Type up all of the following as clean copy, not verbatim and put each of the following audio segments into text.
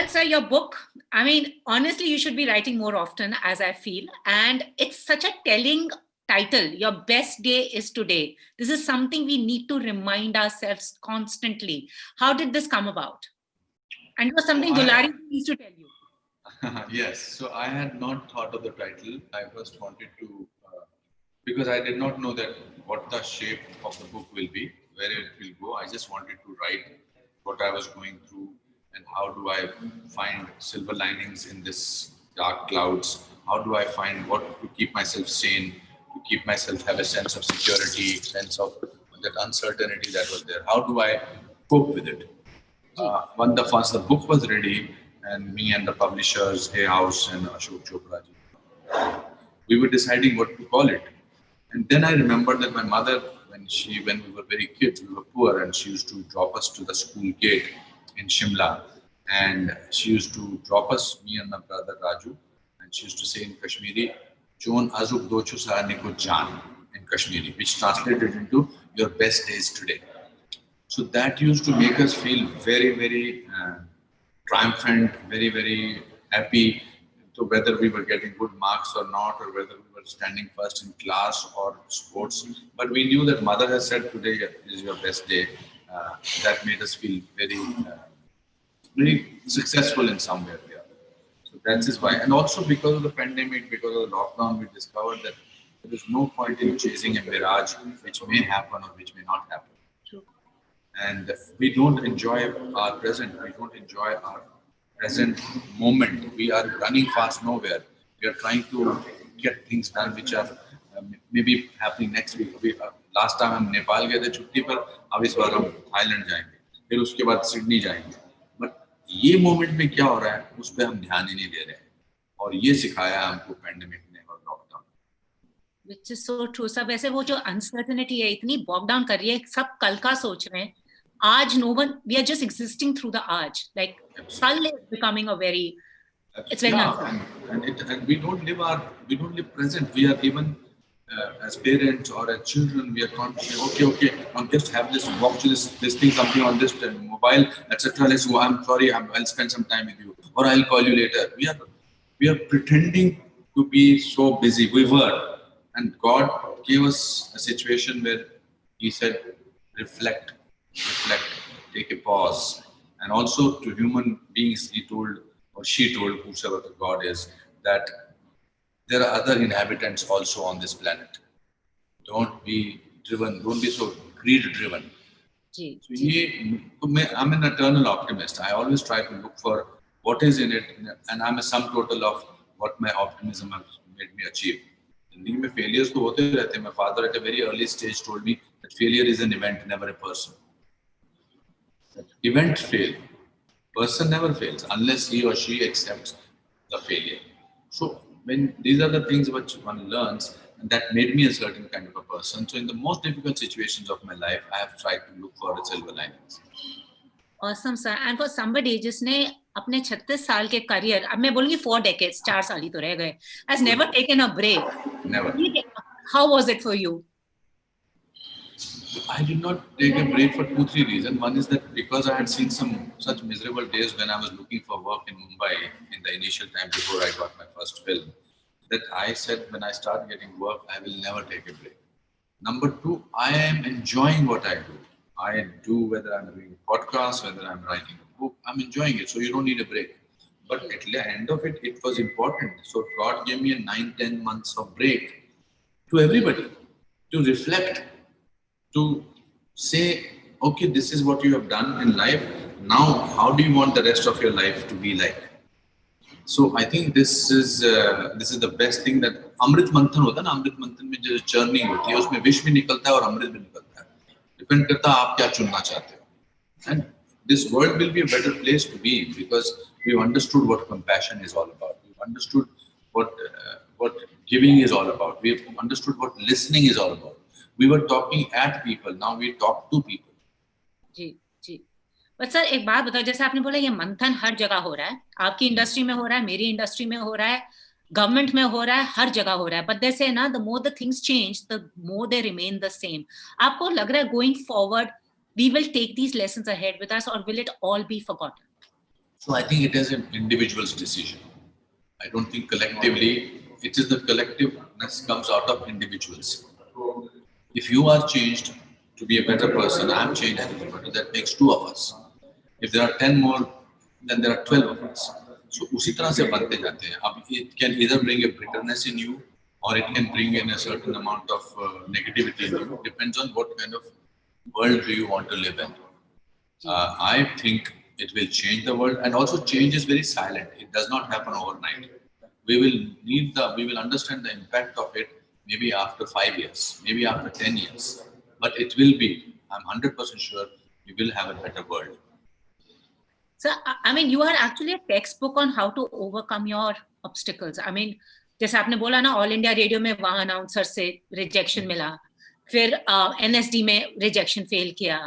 Well, sir, your book, I mean, honestly, you should be writing more often, as I feel. And it's such a telling title. Your best day is today. This is something we need to remind ourselves constantly. How did this come about? And it was So something Dulari used to tell you. yes, so I had not thought of the title. I first wanted to, because I did not know that what the shape of the book will be, where it will go. I just wanted to write what I was going through and how do I find silver linings in this dark clouds. How do I find what to keep myself sane, to keep myself have a sense of security, sense of that uncertainty that was there. How do I cope with it? Ji. Once the book was ready, and me and the publishers, Hay House and Ashok Chopra ji, we were deciding what to call it. And then I remembered that my mother, when we were very kids, we were poor, and she used to drop us to the school gate in Shimla, and she used to drop us, me and my brother Raju, and she used to say in Kashmiri, "Chon azuk dochu saarne ko jaan," in Kashmiri, which translated into "your best days today." So that used to make us feel very, very triumphant, very, very happy. So whether we were getting good marks or not, or whether we were standing first in class or sports, but we knew that mother has said today is your best day. That made us feel very successful in some way or the other. So that is why, and also because of the pandemic, because of the lockdown, we discovered that there is no point in chasing a mirage which may happen or which may not happen, True. and we don't enjoy our present. We don't enjoy our present moment. We are running fast nowhere. We are trying to get things done which are maybe happening next week. Last time हम नेपाल गए थे छुट्टी पर, अब इस बार हम Thailand जाएंगे, फिर उसके बाद सिडनी जाएंगे. बट ये मोमेंट में क्या हो रहा है उस पर हम ध्यान ही नहीं दे रहे हैं, और ये सिखाया हमको पैंडेमिक ने और lockdown. Which is so true. सब ऐसे वो जो अनसर्टेनिटी है इतनी बॉग डाउन कर रही है, सब कल का सोच रहे हैं. आज no one, we are just existing through the आज. Like kal is becoming a very, it's very uncertain. And we don't live present. We are even as parents or as children, we are conscious. Okay, I'll just have this, walk to this thing, something on this mobile, etc. Let's go. I'm sorry, I'll spend some time with you, or I'll call you later. We are pretending to be so busy. We were, and God gave us a situation where He said, reflect, take a pause. And also to human beings, He told, or she told, whosoever the God is, that there are other inhabitants also on this planet. Don't be driven, don't be so greed driven. Ji, So ji. I'm an eternal optimist. I always try to look for what is in it, and I'm a sum total of what my optimism has made me achieve. जिंदगी में failures तो होते रहते हैं. My father at a very early stage told me that failure is an event, never a person. Event fail. Person never fails unless he or she accepts the failure. So when these are the things which one learns, and that made me a certain kind of a person. So in the most difficult situations of my life, I have tried to look for the silver linings. Awesome, sir. And for somebody जिसने अपने 36 साल के career, अब मैं बोलूंगी 4 decades, 4 साल ही तो रह गए, has never taken a break. Never. How was it for you? I did not take a break for 2-3 reasons. One is that because I had seen some such miserable days when I was looking for work in Mumbai in the initial time before I got my first film, that I said when I start getting work, I will never take a break. Number two, I am enjoying what I do. I do, whether I'm doing a podcast, whether I'm writing a book, I'm enjoying it. So you don't need a break. But at the end of it, it was important. So God gave me a 9-10 months of break to everybody to reflect, to say, okay, this is what you have done in life. Now, how do you want the rest of your life to be like? So I think this is the best thing that अमृत मंथन होता है ना. अमृत मंथन में जो चर्नी होती है उसमें विष भी निकलता है और अमृत भी निकलता है. डिपेंड करता है आप क्या चुनना चाहते हो. And this world will be a better place to be because we've understood what compassion is all about. We've understood what giving is all about. We've understood what listening is all about. We were talking at people. Now we talk to people. जी, जी. But sir एक बात बताओ, जैसे आपने बोला ये मंथन हर जगह हो रहा है, आपकी इंडस्ट्री में हो रहा है, मेरी इंडस्ट्री में हो रहा है, गवर्नमेंट में हो रहा है, हर जगह हो रहा है. बट दे से ना, the more the things change, the more they remain the same. आपको लग रहा है going forward we will take these lessons ahead with us और will it all be forgotten? So I think it is an individual's decision. I don't think collectively, it is the collectiveness comes out of individuals. If you are changed to be a better person, I'm changed as a better, that makes two of us. If there are 10 more, then there are 12 of us. So उसी तरह से बनते जाते हैं. अब it can either bring a bitterness in you, or it can bring in a certain amount of negativity in you. Depends on what kind of world do you want to live in. I think it will change the world, and also change is very silent. It does not happen overnight. We will understand the impact of it maybe after 5 years, maybe after 10 years, but it will be. I'm 100% sure we will have a better world. So, I mean, you are actually a textbook on how to overcome your obstacles. I mean, जैसे आपने बोला ना, all India radio में वहाँ announcer से rejection मिला, फिर NSD में रिजेक्शन फेल किया,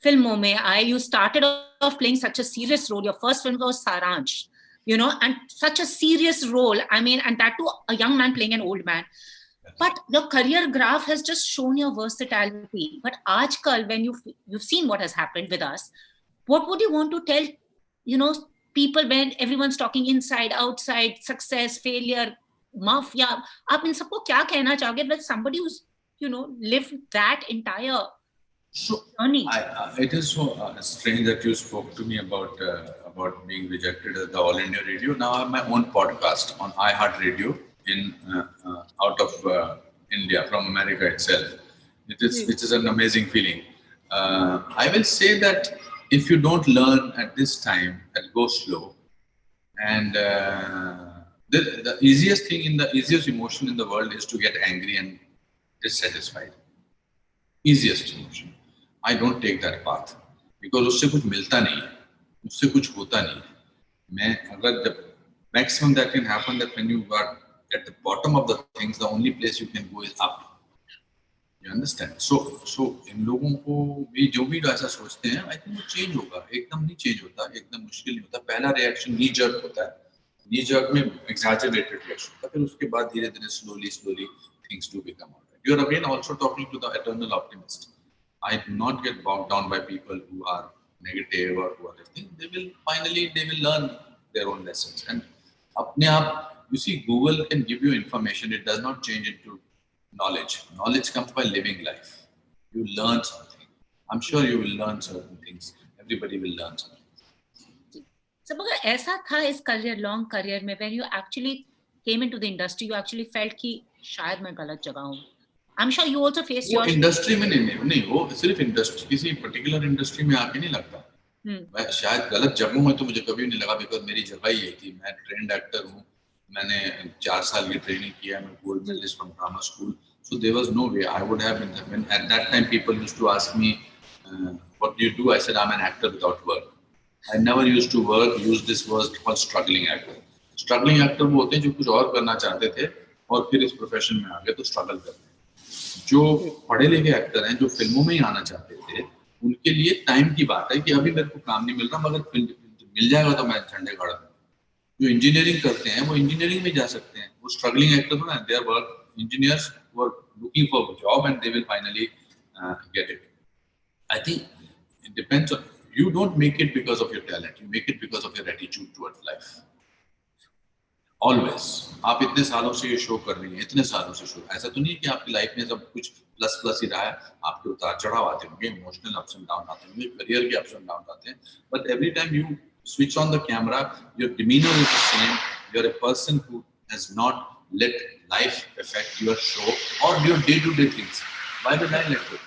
फिल्मों में आए, you started off playing such a serious role. Your first film was Saransh, you know, and such a serious role. I mean, and that too, a young man playing an old man. But your career graph has just shown your versatility. But aajkal, when you've seen what has happened with us, what would you want to tell, you know, people when everyone's talking inside, outside, success, failure, mafia? आप इन सबको क्या कहना चाहोगे with somebody who's, you know, lived that entire journey? It is so strange that you spoke to me about being rejected at the All India Radio. Now I have my own podcast on iHeartRadio in out of India, from America itself. It is an amazing feeling. I will say that if you don't learn at this time, go slow. And the easiest thing the easiest emotion in the world is to get angry and dissatisfied. Easiest emotion. I don't take that path because उससे कुछ मिलता नहीं है, उससे कुछ होता नहीं है. मैं अगर the maximum that can happen, that when you are at the bottom of the things, the only place you can go is up. You understand? So इन लोगों को भी जो भी ऐसा सोचते हैं, I think वो change होगा. एकदम नहीं change होता, एकदम मुश्किल नहीं होता. पहला reaction knee jerk होता है. Knee jerk में exaggerated reaction होता है. फिर उसके बाद धीरे-धीरे slowly things do become alright. You are again also talking to the eternal optimist. I do not get bogged down by people who are negative or who are anything. They will learn their own lessons. And अपने आप, you see, Google can give you information. It does not change into knowledge. Knowledge comes by living life. You learn something. I'm sure you will learn certain things. Everybody will learn something. So, अगर ऐसा था इस long career में, when you actually came into the industry, you actually felt कि शायद मैं गलत जगह हूँ. I'm sure you also faced your industry में नहीं वो सिर्फ इंडस्ट्री, किसी पर्टिकुलर इंडस्ट्री में आके नहीं लगता. मैं शायद गलत जगह हूँ तो मुझे कभी नहीं लगा, बिकॉज मेरी जगह ही यही थी. मैं ट्रेंड एक्टर हूँ, मैंने 4 साल की ट्रेनिंग किया, मैं gold medallist from drama school. So there was no way I would have been. When at that time people used to ask me what do you do, I said I am an actor without work. I never used to work, use this word called struggling actor. Struggling actor वो होते हैं जो कुछ और करना चाहते थे और फिर इस प्रोफेशन में आ गए तो स्ट्रगल करते हैं. जो पढ़े लिखे एक्टर हैं, जो फिल्मों में ही आना चाहते थे, उनके लिए टाइम की बात है कि अभी मेरे को काम नहीं मिल रहा, मगर मिल जाएगा तो मैं झंडे गाड़ा दूंगा. जो इंजीनियरिंग करते हैं वो इंजीनियरिंग में जा सकते हैं, वो स्ट्रगलिंग एक्टर ना, they are work engineers who are looking for a job and they will finally get it. I think it depends on, you don't make it because of your talent, you make it because of your attitude towards life. Always. आप इतने सालों से ये show कर रही हैं, इतने सालों से शो, ऐसा तो नहीं है कि आपकी लाइफ में सब कुछ प्लस ही रहा है. आपके उतार चढ़ाव आते होंगे, इमोशनल अप्स एंड डाउन आते होंगे, करियर के अप्स एंड डाउन आते हैं, but every time you switch on the camera, your demeanor is the same. You're a person who has not let life affect your show or your day-to-day things. Why would I let it?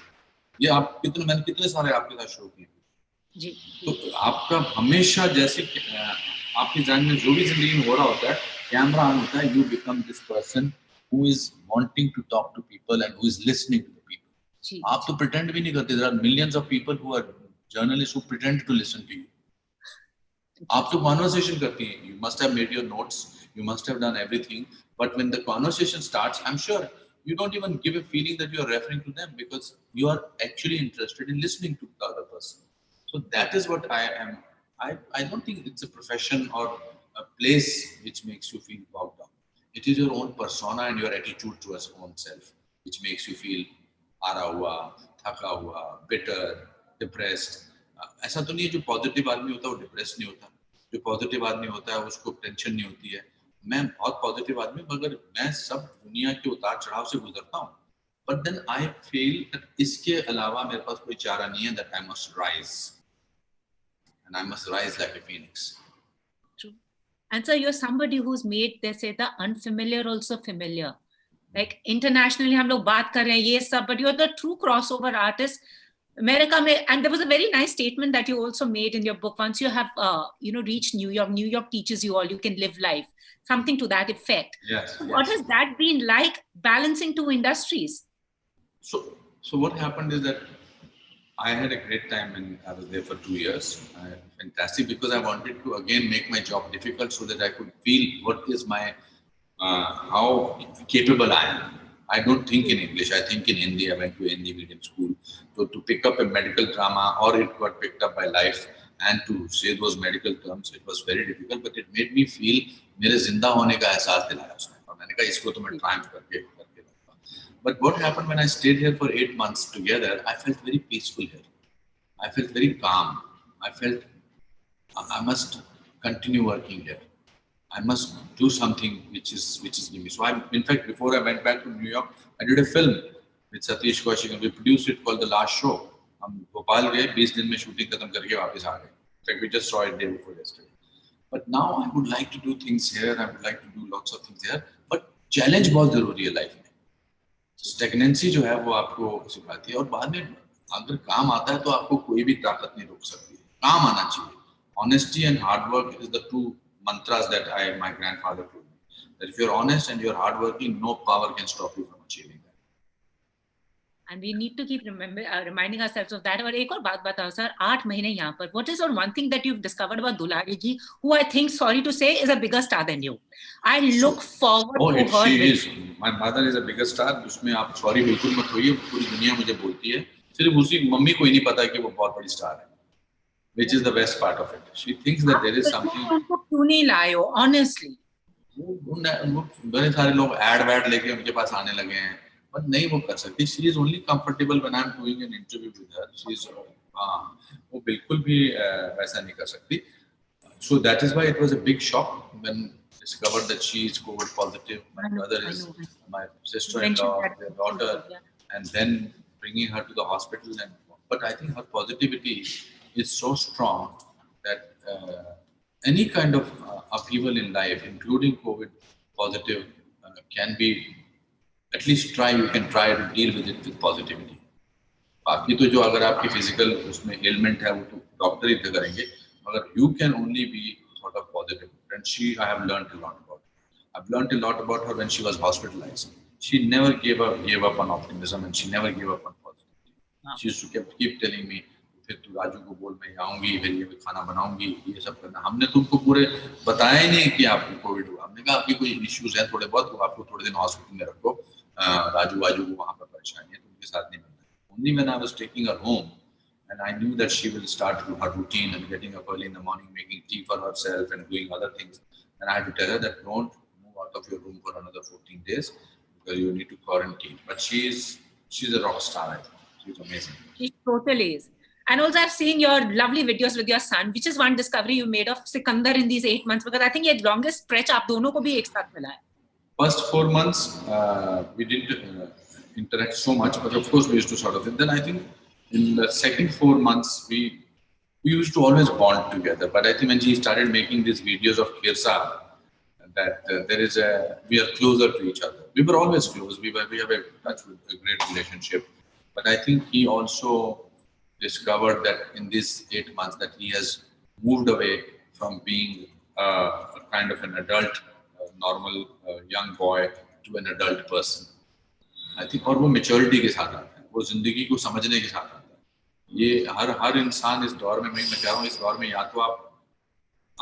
ये आप मैंने कितने सारे आपके साथ show किए जी. तो आपका हमेशा जैसे आपकी जान में जो भी जिंदगी में हो रहा होता है, कैमरा ऑन होता है, you become this person who is wanting to talk to people and who is listening to the people. आप तो pretend भी नहीं करते. There are millions of people who are journalists who pretend to listen to you. आप तो conversation करती हैं. You must have made your notes, you must have done everything, but when the conversation starts, I'm sure you don't even give a feeling that you are referring to them because you are actually interested in listening to the other person. So that is what I am. I don't think it's a profession or a place which makes you feel bogged down. It is your own persona and your attitude towards own self which makes you feel हारा हुआ, थका हुआ, bitter, depressed. ऐसा तो नहीं है जो positive आदमी होता है वो डिप्रेस नहीं होता. जो पॉजिटिव आदमी होता है उसको टेंशन नहीं होती है. मैं बहुत पॉजिटिव आदमी, मगर मैं सब दुनिया के उतार चढ़ाव से गुजरता हूँ. बट देन आई फील इसके अलावा मेरे पास कोई चारा नहीं है. That I must rise, and I must rise like a phoenix. True. And so you're somebody who's made, they say, the unfamiliar also familiar. Like internationally हम लोग बात कर रहे हैं ये सब, but you're the true crossover artist. America में, and there was a very nice statement that you also made in your book. Once you have, reached New York, New York teaches you all, you can live life, something to that effect. Yes. So what has that been like, balancing two industries? So what happened is that I had a great time when I was there for 2 years. Fantastic, because I wanted to again make my job difficult so that I could feel what is my how capable I am. I don't think in English. I think in Hindi. I went to Hindi medium school. So to pick up a medical drama, or it got picked up by life, and to say those medical terms, it was very difficult. But it made me feel मेरे जिंदा होने का एहसास दिलाया उसने. और मैंने कहा इसको तो मैं triumph करके रहूँगा. But what happened when I stayed here for 8 months together? I felt very peaceful here. I felt very calm. I felt I must continue working here. I must do something which is giving me. So in fact, before I went back to New York, I did a film with Satish Kaushik, and we produced it called The Last Show. हम भोपाल गए, 20 दिन में shooting खत्म करके वापस आ गए. In fact, we just saw it day before yesterday. But now I would like to do things here. I would like to do lots of things here. But challenge बहुत जरूरी है लाइफ में. Stagnancy जो है वो आपको सिखाती है, और बाद में अगर काम आता है तो आपको कोई भी ताकत नहीं रोक सकती. काम आना चाहिए. Honesty and hard work is the two mantras that my grandfather told me. That if you're honest and you're hardworking, no power can stop you from achieving that. And we need to keep reminding ourselves of that. और एक और बात बताओ sir, 8 महीने यहाँ पर, what is one thing that you've discovered about Dulhari ji, who I think, sorry to say, is a bigger star than you? I look forward to her. She is. My mother is a bigger star. उसमें आप sorry बिल्कुल मत होइए, पूरी दुनिया मुझे बोलती है. सिर्फ उसी मम्मी को ही नहीं पता कि वो बहुत बड़ी स्टार है. Which is the best part of it. She thinks that there is something. उनको क्यों नहीं लाए हो, honestly? वो बड़े सारे लोग एड लेके उनके पास आने लगे हैं, but नहीं वो कर सकती. She is only comfortable when I'm doing an interview with her. She is वो बिल्कुल भी वैसा नहीं कर सकती. So that is why it was a big shock when discovered that she is COVID positive. My brother is, my sister-in-law, their daughter, and then bringing her to the hospital. But I think her positivity is so strong that any kind of upheaval in life, including COVID positive, can be, at least you can try to deal with it with positivity. बाकी तो जो अगर आपकी physical उसमें ailment है वो तो doctor ही करेंगे, मगर you can only be sort of positive. And I have learned a lot about her. I've learned a lot about her when she was hospitalized. She never gave up on optimism, and she never gave up on positivity. She used to keep telling me, फिर तू राजू को बोल मैं आऊंगी, फिर ये खाना बनाऊंगी, ये सब करना. हमने तुमको पूरे बताया ही नहीं कि आपको कोविड हुआ. हमने कहा आपकी कोई इश्यूज है थोड़े बहुत, तो आपको थोड़े दिन हॉस्पिटल में रखो, राजू को वहाँ पर परेशानी है, तुमके साथ नहीं मिलना. Only when I was taking her home and I knew that she will start her routine and getting up early in the morning, making tea for herself and doing other things, and I had to tell her that don't move out of your room for another 14 days because you need to quarantine. But she's a rock star. I think she's amazing. She totally is. And also, I've seen your lovely videos with your son, which is one discovery you made of Sikandar in these 8 months, because I think the longest stretch आप दोनों को भी एक साथ मिला है. First 4 months, we didn't interact so much, but of course we used to sort of. And then I think in the second 4 months, we used to always bond together. But I think when she started making these videos of Kirsa, that we are closer to each other. We were always close. We have a touch with a great relationship. But I think he also discovered that in these 8 months that he has moved away from being a kind of an adult, normal young boy to an adult person. I think और वो maturity के साथ आता है, वो जिंदगी को समझने के साथ आता है. ये हर इंसान इस दौर में, मैं कह रहा हूँ, इस दौर में या तो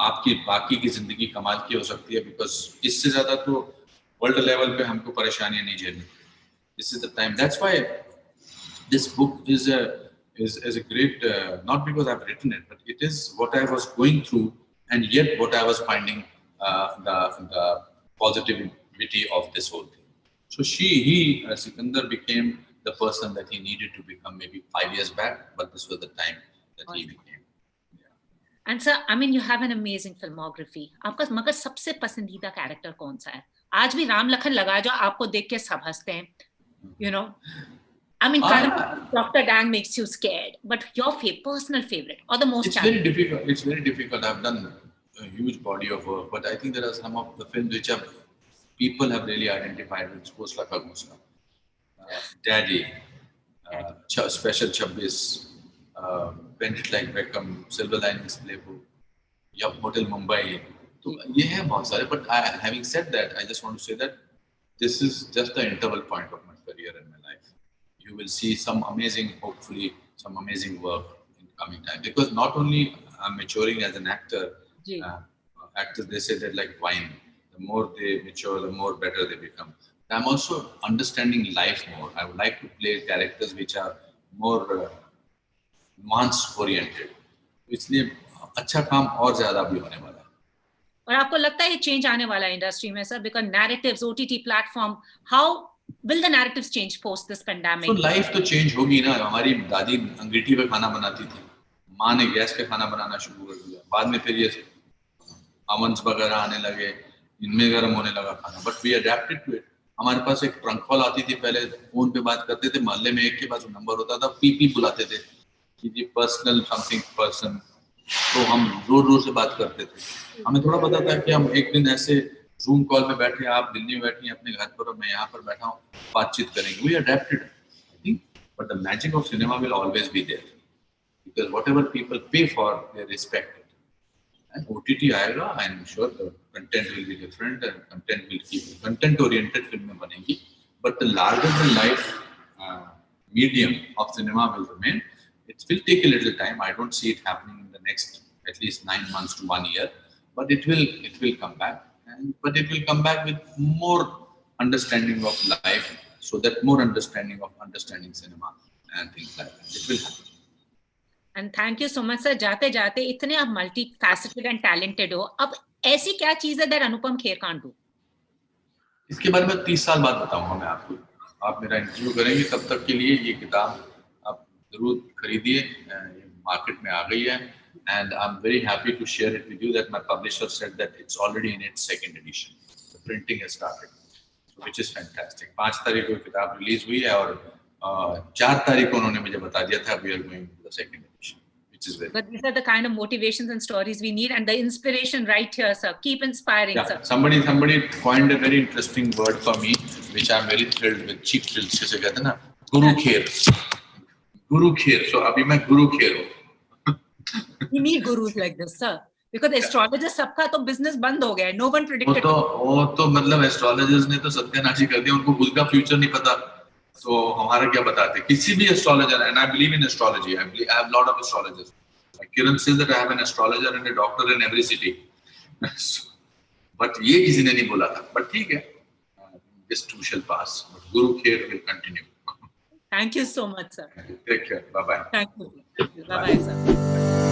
आपकी बाकी की जिंदगी कमाल की हो सकती है, because इससे ज्यादा तो वर्ल्ड लेवल पे हमको परेशानियां नहीं झेलनी. This is the time. That's why this book is a great, not because I've written it, but it is what I was going through, and yet what I was finding the positivity of this whole thing. So Sikandar became the person that he needed to become maybe 5 years back, but this was the time that he became. And sir, I mean, you have an amazing filmography. आपका मगर सबसे पसंदीदा character कौन सा है? आज भी राम लखन लगा जो आपको देख के सब हंसते हैं. You know, I mean, Dr. Dang makes you scared, but your personal favorite or the most challenging? Very difficult. It's very difficult. I've done a huge body of work, but I think there are some of the films which people have really identified with. Ghosla Ka Ghosla, Daddy, Special Chabbis, Bend It Like Beckham, Silver Linings Playbook, Hotel Mumbai. So ये है बहुत सारे. But having said that, I just want to say that this is just the interval point of my career and my life. You will see some amazing, hopefully, some amazing work in coming time. Because not only I'm maturing as an actor, actors, they say they're like wine. The more they mature, the more better they become. I'm also understanding life more. I would like to play characters which are more nuance oriented. इसलिए अच्छा काम और ज़्यादा भी होने वाला है. और आपको लगता है ये चेंज आने वाला है इंडस्ट्री में sir? Because narratives, OTT platform, how will the narratives change post this pandemic? So life तो change होगी ना. हमारी दादी अंगीठी पे खाना बनाती थी, माँ ने गैस पे खाना बनाना शुरू कर दिया, बाद में फिर ये ovens वगैरह आने लगे, इनमें गर्म होने लगा खाना. But we adapted to it. हमारे पास एक ट्रंक कॉल आती थी, पहले फोन पे बात करते थे, मोहल्ले में एक के पास नंबर होता था, पीपी बुलाते थे कि जी पर्सनल समथिंग पर्सन. तो हम जोर से बात करते थे. हमें थोड़ा पता था कि हम एक दिन ऐसे जूम कॉल में बैठे, आप दिल्ली में बैठी हैं अपने घर पर और मैं यहाँ पर बैठा हूँ, बातचीत करेंगे. We adapted, I think, but the magic of cinema will always be there because whatever people pay for, they respect it. And OTT आएगा, I'm sure the content will be different and content will keep content-oriented फिल्में बनेंगी. But the larger than life medium of cinema will remain. It will take a little time. I don't see it happening in the next at least 9 months to 1 year, but it will come back. But it will come back with more understanding of life, so that more understanding of understanding cinema and things like that. It will happen. And thank you so much, sir. जाते जाते इतने आप multifaceted and talented हो. अब ऐसी क्या चीज़ है that Anupam Kher can't do? इसके बारे में 30 साल बाद बताऊंगा मैं आपको. आप मेरा इंटरव्यू करेंगे तब तक के लिए ये किताब आप जरूर खरीदिए. मार्केट में आ गई है. And I'm very happy to share it with you that my publisher said that it's already in its second edition. The printing has started, which is fantastic. 5 तारीख को किताब रिलीज हुई है और 4 तारीख को उन्होंने मुझे बता दिया था we are going to the second edition, which is very. But these are the kind of motivations and stories we need, and the inspiration right here, sir. Keep inspiring, sir. Somebody coined a very interesting word for me, which I'm very thrilled with. Cheap thrills जिसे कहते हैं ना, गुरु खेर. गुरु Kher. So अभी मैं गुरु खेर हूँ. We need gurus like this, sir. Because astrologers सबका तो business बंद हो गया है. No one predicted. वो तो मतलब astrologers ने तो सत्यानाशी कर दिया. उनको खुद का future नहीं पता. तो हमारा क्या बताते? किसी भी astrologer, and I believe in astrology. I have a lot of astrologers. Like Kiran says that I have an astrologer and a doctor in every city. But ये किसी ने नहीं बोला था. But ठीक है. This too shall pass. But Guru Kher will continue. Thank you so much, sir. Take care. Bye bye. Thank you. Bye bye, sir.